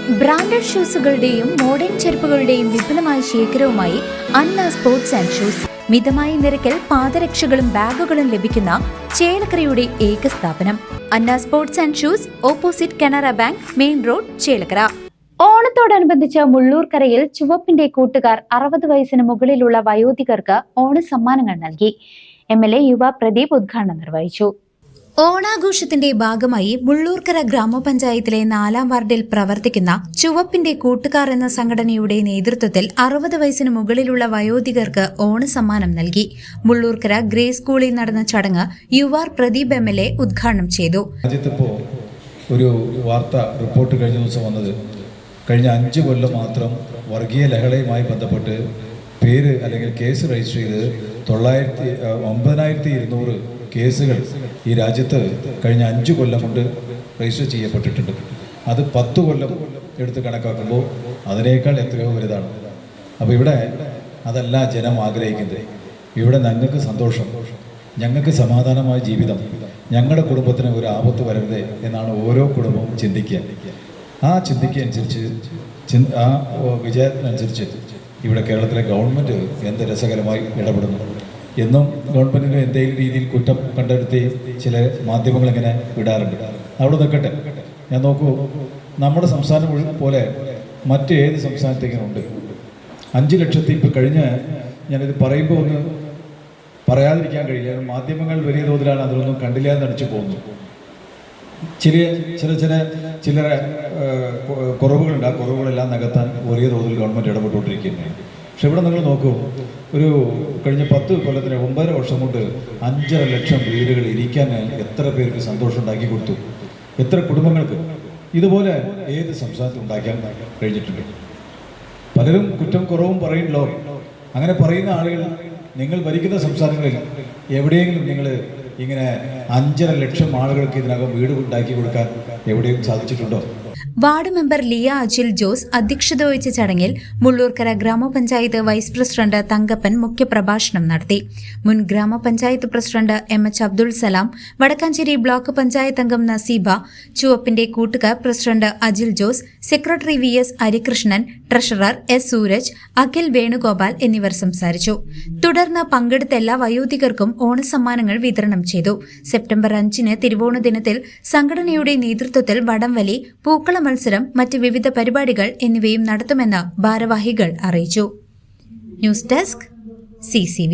Branded ഷൂസുകളുടെയും modern ചെരുപ്പുകളുടെയും വിപുലമായ ശേഖരവുമായി അന്ന സ്പോർട്സ് ആൻഡ് ഷൂസ്. മിതമായ നിരക്കിൽ പാദരക്ഷകളും ബാഗുകളും ലഭിക്കുന്ന ചേലക്കരയുടെ ഏക സ്ഥാപനം Anna sports and shoes, opposite Canara bank, main road, Chelakkara. ഓണത്തോടനുബന്ധിച്ച് മുള്ളൂർക്കരയിൽ ചുവപ്പിന്റെ കൂട്ടുകാർ 60 വയസ്സിന് മുകളിലുള്ള വയോധികർക്ക് ഓണസമ്മാനങ്ങൾ നൽകി. MLA യുവ പ്രദീപ് ഉദ്ഘാടനം നിർവഹിച്ചു. ഓണാഘോഷത്തിന്റെ ഭാഗമായി മുള്ളൂർക്കര ഗ്രാമപഞ്ചായത്തിലെ 4-ാം വാർഡിൽ പ്രവർത്തിക്കുന്ന ചുവപ്പിന്റെ കൂട്ടുകാർ എന്ന സംഘടനയുടെ നേതൃത്വത്തിൽ 60 വയസ്സിന് മുകളിലുള്ള വയോധികർക്ക് ഓണസമ്മാനം നൽകി. മുള്ളൂർക്കര ഗ്രേ സ്കൂളിൽ നടന്ന ചടങ്ങ് യുവാർ പ്രദീപ് MLA ഉദ്ഘാടനം ചെയ്തു. ഒരു വാർത്ത റിപ്പോർട്ട് കഴിഞ്ഞ ദിവസം വന്നത്, കഴിഞ്ഞ 5 കൊല്ലം മാത്രം വർഗീയ ലഹളയുമായി ബന്ധപ്പെട്ട് പേര് അല്ലെങ്കിൽ കേസ് രജിസ്റ്റർ ചെയ്ത് 9200 കേസുകൾ ഈ രാജ്യത്ത് കഴിഞ്ഞ 5 കൊല്ലം കൊണ്ട് രജിസ്റ്റർ ചെയ്യപ്പെട്ടിട്ടുണ്ട്. അത് 10 കൊല്ലം എടുത്ത് കണക്കാക്കുമ്പോൾ അതിനേക്കാൾ എത്രയോ വലുതാണ്. അപ്പോൾ ഇവിടെ അതല്ല ജനം ആഗ്രഹിക്കുന്നത്. ഇവിടെ ഞങ്ങൾക്ക് സന്തോഷം, ഞങ്ങൾക്ക് സമാധാനമായ ജീവിതം, ഞങ്ങളുടെ കുടുംബത്തിന് ഒരു ആപത്ത് വരരുത് എന്നാണ് ഓരോ കുടുംബവും ചിന്തിക്കുക. ആ ചിന്തിക്കനുസരിച്ച്, ആ വിജയത്തിനനുസരിച്ച് ഇവിടെ കേരളത്തിലെ ഗവൺമെൻറ് എന്ത് രസകരമായി ഇടപെടുന്നു എന്നും ഗവൺമെൻറ്റിന് എന്തെങ്കിലും രീതിയിൽ കുറ്റം കണ്ടെടുത്ത് ചില മാധ്യമങ്ങൾ ഇങ്ങനെ വിടാറുണ്ട്. അവിടെ നിൽക്കട്ടെ. ഞാൻ നോക്കൂ, നമ്മുടെ സംസ്ഥാനം പോലെ മറ്റേത് സംസ്ഥാനത്തേക്കും ഉണ്ട്. 5 ലക്ഷത്തിൽ ഇപ്പോൾ കഴിഞ്ഞ് ഞാനിത് പറയുമ്പോൾ ഒന്ന് പറയാതിരിക്കാൻ കഴിയില്ല. മാധ്യമങ്ങൾ വലിയ തോതിലാണ് അതിലൊന്നും കണ്ടില്ല എന്ന് നടിച്ചു പോകുന്നു. ചില കുറവുകളുണ്ട്. ആ കുറവുകളെല്ലാം നികത്താൻ വലിയ തോതിൽ ഗവൺമെൻറ് ഇടപെട്ടുകൊണ്ടിരിക്കുകയാണ്. പക്ഷെ ഇവിടെ നിങ്ങൾ നോക്കൂ, ഒരു കഴിഞ്ഞ 10 കൊല്ലത്തിന് 9 വർഷം കൊണ്ട് 5.5 ലക്ഷം വീടുകൾ ഇരിക്കാൻ എത്ര പേർക്ക് സന്തോഷം ഉണ്ടാക്കി കൊടുത്തു, എത്ര കുടുംബങ്ങൾക്ക്. ഇതുപോലെ ഏത് സംസ്ഥാനത്തും ഉണ്ടാക്കാൻ കഴിഞ്ഞിട്ടുണ്ട്. പലരും കുറ്റം കുറവും പറയുന്നല്ലോ. അങ്ങനെ പറയുന്ന ആളുകൾ നിങ്ങൾ ഭരിക്കുന്ന സംസ്ഥാനങ്ങളിൽ എവിടെയെങ്കിലും നിങ്ങൾ ഇങ്ങനെ 5.5 ലക്ഷം ആളുകൾക്ക് ഇതിനകം വീട് ഉണ്ടാക്കി കൊടുക്കാൻ എവിടെയും സാധിച്ചിട്ടുണ്ടോ? വാർഡ് മെമ്പർ ലിയ അജിൽ ജോസ് അധ്യക്ഷത വഹിച്ച ചടങ്ങിൽ മുള്ളൂർക്കര ഗ്രാമപഞ്ചായത്ത് വൈസ് പ്രസിഡന്റ് തങ്കപ്പൻ മുഖ്യപ്രഭാഷണം നടത്തി. മുൻ ഗ്രാമപഞ്ചായത്ത് president MH Abdul Salam, Vadakkanchery block panchayat അംഗം നസീബ, ചുവപ്പിന്റെ കൂട്ടുകാർ president Ajil Jose, secretary VS Harikrishnan, treasurer S Sooraj, Akhil Venugopal എന്നിവർ സംസാരിച്ചു. തുടർന്ന് പങ്കെടുത്ത എല്ലാ വയോധികർക്കും ഓണസമ്മാനങ്ങൾ വിതരണം ചെയ്തു. സെപ്റ്റംബർ 5-ന് തിരുവോണ ദിനത്തിൽ സംഘടനയുടെ നേതൃത്വത്തിൽ വടംവലി, പൂക്കള മത്സരം, മറ്റ് വിവിധ പരിപാടികൾ എന്നിവയും നടത്തുമെന്ന് ഭാരവാഹികൾ അറിയിച്ചു. News desk CCV.